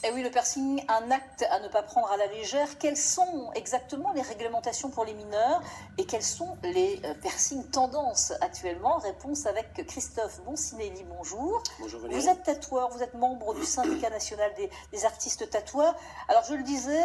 Et oui, le piercing, un acte à ne pas prendre à la légère. Quelles sont exactement les réglementations pour les mineurs et quels sont les piercings tendances actuellement? Réponse avec Christophe Boncinelli, bonjour. Bonjour Valérie. Vous êtes tatoueur, vous êtes membre du syndicat national des artistes tatoueurs. Alors je le disais,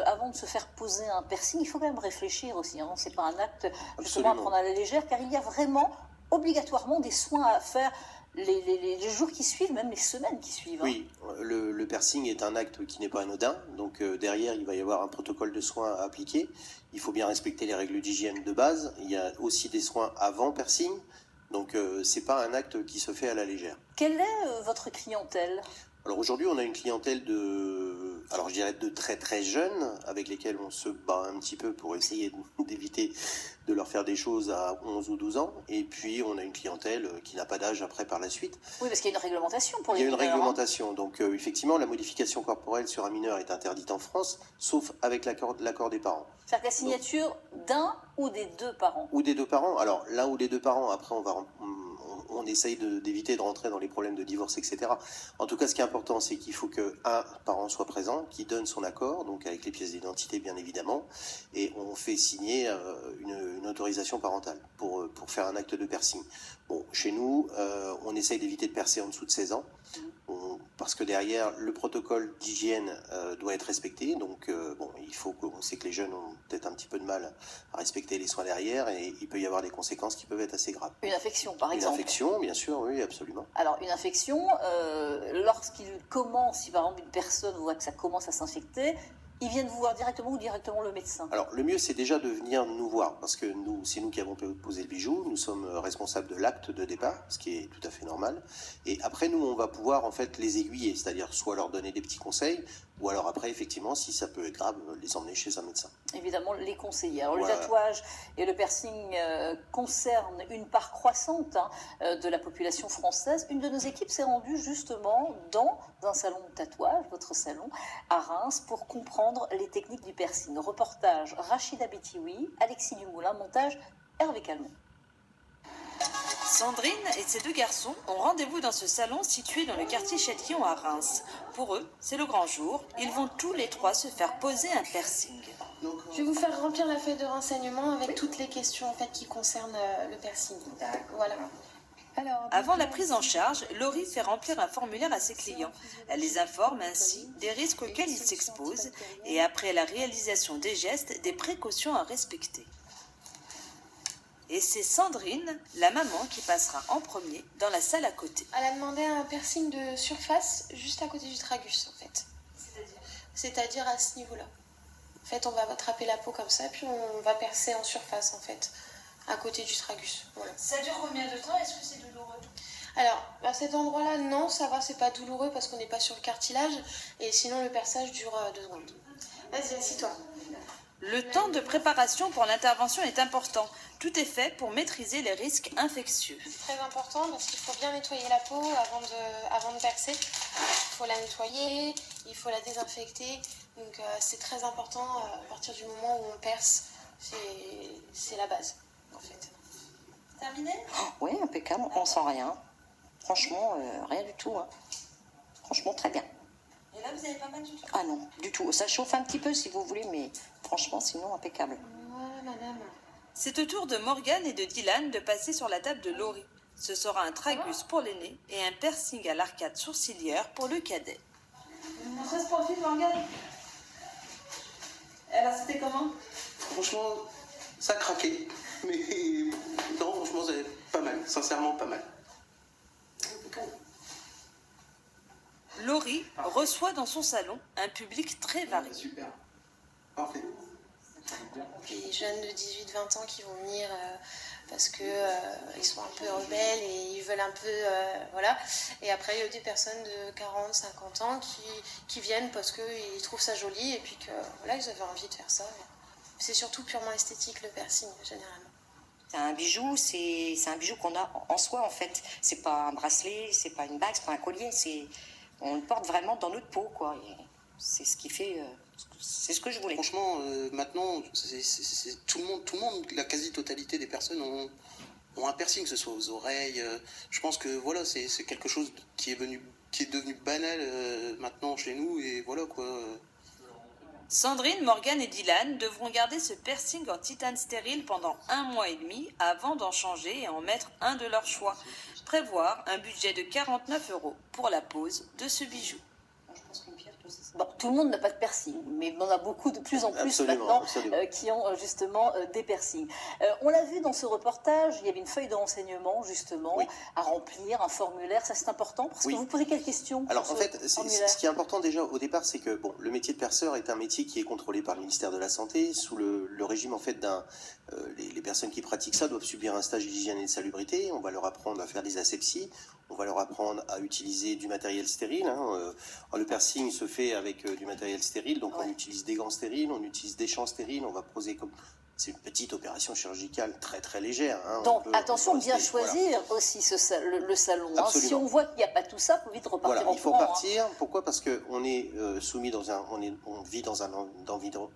avant de se faire poser un piercing, il faut quand même réfléchir aussi. Hein. C'est pas un acte justement à prendre à la légère, car il y a vraiment obligatoirement des soins à faire les jours qui suivent, même les semaines qui suivent. Oui, le piercing est un acte qui n'est pas anodin, donc derrière il va y avoir un protocole de soins à appliquer. Il faut bien respecter les règles d'hygiène de base. Il y a aussi des soins avant piercing, donc c'est pas un acte qui se fait à la légère. Quelle est votre clientèle? Alors aujourd'hui, on a une clientèle je dirais de très très jeunes, avec lesquels on se bat un petit peu pour essayer d'éviter de leur faire des choses à 11 ou 12 ans. Et puis, on a une clientèle qui n'a pas d'âge après par la suite. Oui, parce qu'il y a une réglementation pour les mineurs. Il y a une réglementation. Donc, effectivement, la modification corporelle sur un mineur est interdite en France, sauf avec l'accord des parents. C'est-à-dire la signature d'un ou des deux parents. Ou des deux parents. Alors, l'un ou les deux parents, après, on essaye d'éviter de rentrer dans les problèmes de divorce, etc. En tout cas, ce qui est important, c'est qu'il faut qu'un parent soit présent, qui donne son accord, donc avec les pièces d'identité, bien évidemment, et on fait signer une autorisation parentale pour faire un acte de piercing. Bon, chez nous, on essaye d'éviter de percer en dessous de 16 ans, parce que derrière, le protocole d'hygiène doit être respecté, donc on sait que les jeunes ont peut-être un petit peu de mal à respecter les soins derrière, et il peut y avoir des conséquences qui peuvent être assez graves. Une infection, par exemple. Une infection, bien sûr, oui, absolument. Alors, une infection, lorsqu'il commence, si par exemple une personne voit que ça commence à s'infecter, ils viennent vous voir directement ou directement le médecin? Alors, le mieux, c'est déjà de venir nous voir, parce que c'est nous qui avons posé le bijou, nous sommes responsables de l'acte de départ, ce qui est tout à fait normal. Et après, nous, on va pouvoir en fait les aiguiller, c'est-à-dire soit leur donner des petits conseils, ou alors après, effectivement, si ça peut être grave, les emmener chez un médecin. Évidemment, les conseiller. Alors, voilà. Le tatouage et le piercing concernent une part croissante de la population française. Une de nos équipes s'est rendue justement dans un salon de tatouage, votre salon, à Reims, pour comprendre les techniques du piercing. Reportage Rachida Betioui, Alexis Dumoulin, montage Hervé Calmont. Sandrine et ses deux garçons ont rendez-vous dans ce salon situé dans le quartier Châtillon à Reims. Pour eux, c'est le grand jour. Ils vont tous les trois se faire poser un piercing. Je vais vous faire remplir la feuille de renseignement avec toutes les questions en fait, qui concernent le piercing. Voilà. Avant la prise en charge, Laurie fait remplir un formulaire à ses clients. Elle les informe ainsi des risques auxquels ils s'exposent et après la réalisation des gestes, des précautions à respecter. Et c'est Sandrine, la maman, qui passera en premier dans la salle à côté. Elle a demandé un piercing de surface juste à côté du tragus en fait. C'est-à-dire à ce niveau-là. En fait, on va attraper la peau comme ça, puis on va percer en surface en fait, à côté du tragus. Voilà. Ça dure combien de temps? Est-ce que c'est douloureux? Alors, à cet endroit-là, non, ça va, c'est pas douloureux parce qu'on n'est pas sur le cartilage. Et sinon, le perçage dure 2 secondes. Vas-y, assis-toi. Le temps de préparation pour l'intervention est important. Tout est fait pour maîtriser les risques infectieux. C'est très important parce qu'il faut bien nettoyer la peau avant de percer. Il faut la nettoyer, il faut la désinfecter. Donc c'est très important à partir du moment où on perce. C'est la base, en fait. Terminé? Oui, impeccable, on sent rien. Franchement, rien du tout. Hein. Franchement, très bien. Et là, vous avez pas mal du tout? Ah non, du tout. Ça chauffe un petit peu si vous voulez, mais franchement, sinon, impeccable. Voilà, madame. C'est au tour de Morgane et de Dylan de passer sur la table de Laurie. Ce sera un tragus pour l'aîné et un piercing à l'arcade sourcilière pour le cadet. Ça se profile, Morgane. Alors, c'était comment? Franchement, ça a craqué. Mais non, franchement, c'est pas mal. Sincèrement, pas mal. Laurie reçoit dans son salon un public très varié. Super. Parfait. Des jeunes de 18-20 ans qui vont venir parce que ils sont un peu rebelles et ils veulent un peu... voilà. Et après, il y a des personnes de 40-50 ans qui viennent parce qu'ils trouvent ça joli et puis que voilà, ils avaient envie de faire ça. C'est surtout purement esthétique, le piercing, généralement. C'est un bijou, c'est un bijou qu'on a en soi, en fait. C'est pas un bracelet, c'est pas une bague, c'est pas un collier, on le porte vraiment dans notre peau, quoi. C'est ce qui fait... c'est ce que je voulais. Franchement, maintenant, tout le monde, la quasi-totalité des personnes ont Bon, un piercing, que ce soit aux oreilles, je pense que voilà, c'est quelque chose qui est devenu banal maintenant chez nous, et voilà quoi. Sandrine, Morgane et Dylan devront garder ce piercing en titane stérile pendant 1 mois et demi avant d'en changer et en mettre un de leur choix. Prévoir un budget de 49 € pour la pose de ce bijou. Bon, tout le monde n'a pas de piercing, mais on en a beaucoup de plus en plus Absolument, maintenant absolument. qui ont justement des piercings. On l'a vu dans ce reportage, il y avait une feuille de renseignement justement Oui. à remplir, un formulaire, ça c'est important parce Oui. que vous posez quelles questions? Alors sur en ce fait, formulaire ce qui est important déjà au départ, c'est que bon, le métier de perceur est un métier qui est contrôlé par le ministère de la Santé sous le régime en fait d'un. Les personnes qui pratiquent ça doivent subir un stage d'hygiène et de salubrité. On va leur apprendre à faire des asepsies. On va leur apprendre à utiliser du matériel stérile. Le piercing se fait avec du matériel stérile, donc Ouais. on utilise des gants stériles, on utilise des champs stériles. On va poser comme c'est une petite opération chirurgicale très très légère. Donc On peut attention, bien rester- voilà. choisir aussi le salon. Hein. Si Absolument. on voit qu'il n'y a pas tout ça, il faut vite repartir Voilà, en il faut courant. partir. Pourquoi? Parce que on est soumis on vit dans un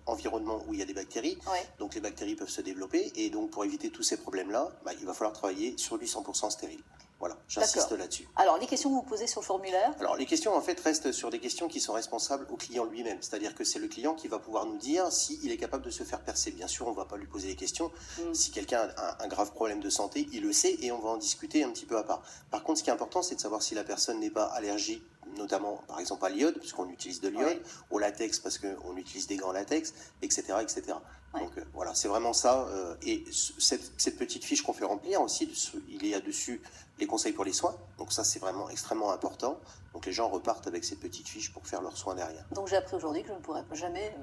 environnement où il y a des bactéries. Ouais. Donc les bactéries peuvent se développer et donc pour éviter tous ces problèmes-là, il va falloir travailler sur du 100% stérile. Voilà, j'insiste D'accord. là-dessus. Alors les questions que vous posez sur le formulaire? Alors les questions en fait restent sur des questions qui sont responsables au client lui-même, c'est-à-dire que c'est le client qui va pouvoir nous dire s'il est capable de se faire percer. Bien sûr, on ne va pas lui poser des questions. Si quelqu'un a un grave problème de santé, il le sait et on va en discuter un petit peu à part. Par contre, ce qui est important, c'est de savoir si la personne n'est pas allergique, notamment par exemple à l'iode, puisqu'on utilise de l'iode, Ouais. au latex parce qu'on utilise des gants latex, etc. etc. Ouais. Donc voilà, c'est vraiment ça. Et cette petite fiche qu'on fait remplir aussi, il y a dessus les conseils pour les soins. Donc ça, c'est vraiment extrêmement important. Donc les gens repartent avec cette petite fiche pour faire leurs soins derrière. Donc j'ai appris aujourd'hui que je ne pourrais jamais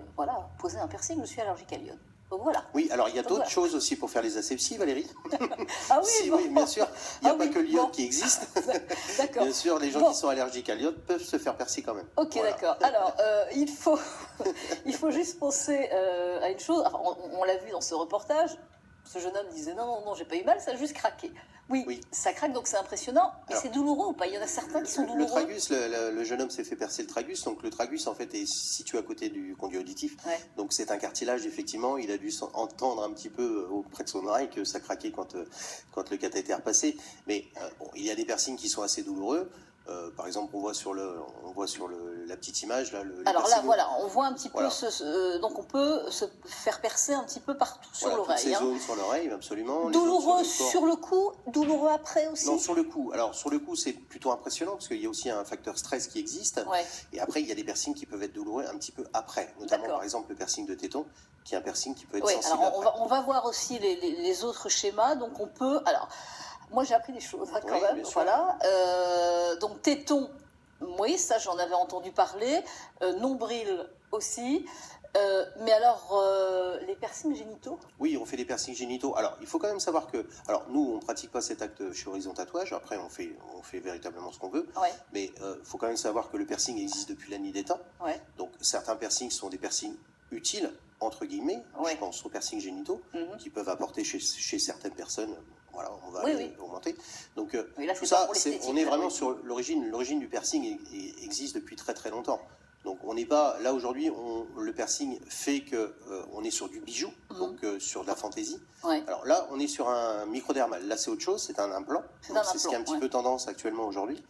poser un piercing, je suis allergique à l'iode. Donc voilà. Oui, alors il y a Donc, d'autres voilà. choses aussi pour faire les asepsies, Valérie. Ah oui, Si, bon. oui, bien sûr. Il n'y a Ah pas oui, que l'iode bon. qui existe. D'accord. Bien sûr, les gens Bon. qui sont allergiques à l'iode peuvent se faire percer quand même. Ok, Voilà. d'accord. Alors, il faut juste penser à une chose. Enfin, on l'a vu dans ce reportage. Ce jeune homme disait non, j'ai pas eu mal, ça a juste craqué. Oui, Oui. ça craque, donc c'est impressionnant. Mais Alors, c'est douloureux ou pas? Il y en a certains qui sont Le douloureux. tragus, le jeune homme s'est fait percer le tragus. Donc le tragus, en fait, est situé à côté du conduit auditif. Ouais. Donc c'est un cartilage, effectivement. Il a dû entendre un petit peu auprès de son oreille que ça craquait quand le cathéter passait. Mais bon, il y a des piercings qui sont assez douloureux. Par exemple, on voit sur la petite image là. Les Alors là, piercings- voilà, on voit un petit peu, Voilà. donc on peut se faire percer un petit peu partout sur Voilà, toutes ces l'oreille. Hein. zones sur l'oreille, absolument. Les Douloureux zones sur le corps. sur le coup, douloureux après aussi. Non, sur le coup. Alors, sur le coup, c'est plutôt impressionnant parce qu'il y a aussi un facteur stress qui existe. Ouais. Et après, il y a des piercings qui peuvent être douloureux un petit peu après. Notamment, D'accord. par exemple, le piercing de téton, qui est un piercing qui peut être Oui, sensible alors après. on va voir aussi les autres schémas. Donc on peut. Alors, moi j'ai appris des choses hein, quand Oui, même. bien sûr. Voilà. Donc téton, oui, ça j'en avais entendu parler. Nombril aussi. Mais alors, les piercings génitaux? Oui, on fait des piercings génitaux. Alors, il faut quand même savoir que... Alors, nous, on ne pratique pas cet acte chez Horizon Tatouage. Après, on fait véritablement ce qu'on veut. Ouais, Mais il faut quand même savoir que le piercing existe depuis la nuit des temps. ouais. Donc, certains piercings sont des piercings utiles, entre guillemets. Ouais. Je pense aux piercings génitaux, Mhm. qui peuvent apporter chez certaines personnes. Voilà, on va Oui, aller augmenter. Donc, Oui, là, tout c'est pas ça, pour l'esthétique, on est là, vraiment oui. sur l'origine. L'origine du piercing existe depuis très très longtemps. Donc on n'est pas là aujourd'hui. Le piercing fait que on est sur du bijou, donc sur de la fantaisie. Ouais. Alors là, on est sur un microdermal. Là, c'est autre chose. C'est un implant. C'est Donc, un c'est ce qui est un implant, petit peu tendance actuellement aujourd'hui.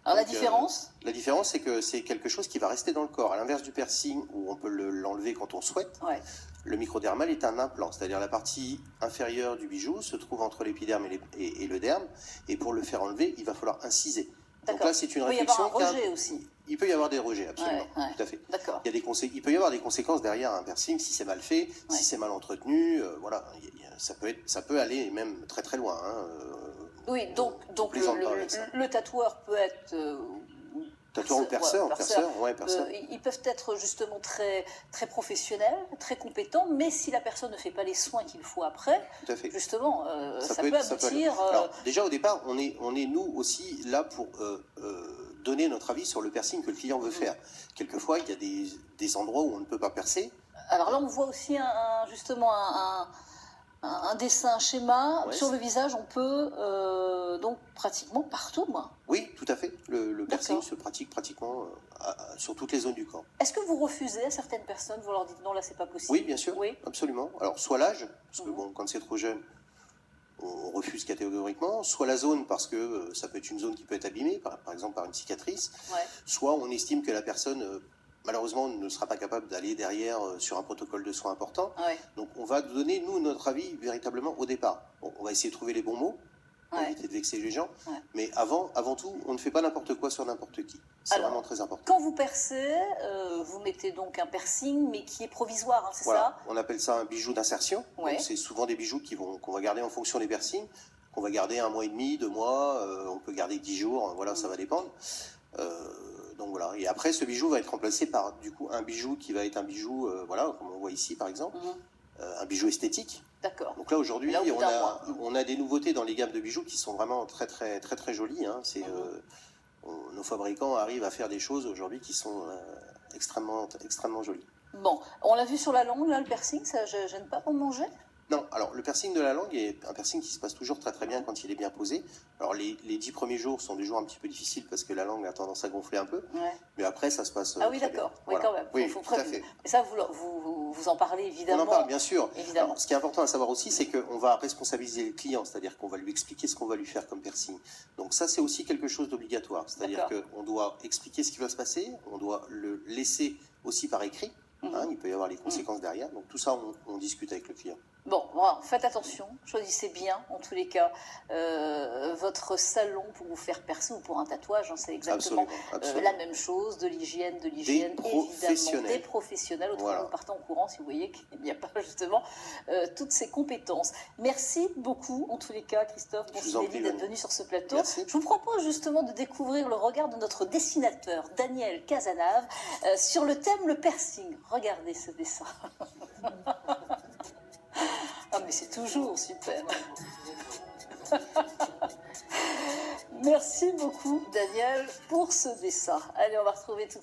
Alors la Donc, différence? La différence, c'est que c'est quelque chose qui va rester dans le corps. À l'inverse du piercing, où on peut l'enlever quand on souhaite. Ouais. Le microdermal est un implant, c'est-à-dire la partie inférieure du bijou se trouve entre l'épiderme et le derme, et pour le faire enlever, il va falloir inciser. Donc D'accord. là, c'est une Il peut y avoir réflexion. un rejet aussi. Il peut y avoir des rejets, absolument, Ouais, ouais. tout à fait. D'accord. Il peut y avoir des conséquences derrière un piercing si c'est mal fait, Ouais. si c'est mal entretenu, voilà, ça peut aller même très très loin. Oui, donc plaisante pas avec ça. le tatoueur peut être Tatoueur ou perceur, ouais, perceur. ils peuvent être justement très, très professionnels, très compétents, mais si la personne ne fait pas les soins qu'il faut après, Tout à fait. justement, ça peut aller. aboutir. Alors, déjà au départ, on est nous aussi là pour donner notre avis sur le piercing que le client veut faire. Quelquefois, il y a des endroits où on ne peut pas percer. Alors là, on voit aussi justement un dessin, un schéma. Ouais, sur le visage, on peut donc pratiquement partout. Moi. Oui, tout à fait. Le piercing D'accord. se pratique pratiquement sur toutes les zones du corps. Est-ce que vous refusez à certaines personnes, vous leur dites non, là, c'est pas possible? Oui, bien sûr, Oui. absolument. Alors, soit l'âge, parce que Mhm. bon, quand c'est trop jeune, on refuse catégoriquement, soit la zone parce que ça peut être une zone qui peut être abîmée, par exemple par une cicatrice, soit on estime que la personne malheureusement ne sera pas capable d'aller derrière sur un protocole de soins important. Donc on va donner, nous, notre avis véritablement au départ. Bon, on va essayer de trouver les bons mots, pour éviter de vexer les gens, mais avant tout, on ne fait pas n'importe quoi sur n'importe qui. C'est vraiment très important. Quand vous percez, vous mettez donc un piercing, mais qui est provisoire, hein, c'est ça? On appelle ça un bijou d'insertion. C'est souvent des bijoux qu'on va garder en fonction des piercings, qu'on va garder 1 mois et demi, 2 mois, on peut garder 10 jours, voilà, ça va dépendre. Donc voilà. Et après, ce bijou va être remplacé par du coup un bijou qui va être un bijou, voilà, comme on voit ici par exemple, un bijou esthétique. D'accord. Donc là aujourd'hui, on a des nouveautés dans les gammes de bijoux qui sont vraiment très jolis. Hein. Nos fabricants arrivent à faire des choses aujourd'hui qui sont extrêmement jolies. Bon, on l'a vu sur la langue, là, le piercing, ça gêne pas pour manger? Non, alors le piercing de la langue est un piercing qui se passe toujours très bien quand il est bien posé. Alors les 10 premiers jours sont des jours un petit peu difficiles parce que la langue a tendance à gonfler un peu, mais après ça se passe Ah oui, d'accord, oui, voilà. quand même. Oui, tout à fait. Et ça, vous en parlez évidemment. On en parle, bien sûr. Évidemment. Alors, ce qui est important à savoir aussi, c'est qu'on va responsabiliser le client, c'est-à-dire qu'on va lui expliquer ce qu'on va lui faire comme piercing. Donc ça, c'est aussi quelque chose d'obligatoire, c'est-à-dire qu'on doit expliquer ce qui va se passer, on doit le laisser aussi par écrit, il peut y avoir les conséquences derrière, donc tout ça, on discute avec le client. Bon, voilà, faites attention, choisissez bien, en tous les cas, votre salon pour vous faire percer ou pour un tatouage, hein, c'est exactement la même chose, de l'hygiène, évidemment, des professionnels, autrement vous partez en courant si vous voyez qu'il n'y a pas justement toutes ces compétences. Merci beaucoup, en tous les cas, Christophe Poncevelli, d'être venu sur ce plateau. Merci. Je vous propose justement de découvrir le regard de notre dessinateur, Daniel Cazenave, sur le thème le piercing. Regardez ce dessin. Ah mais c'est toujours super. Merci beaucoup Daniel pour ce dessin. Allez, on va retrouver tout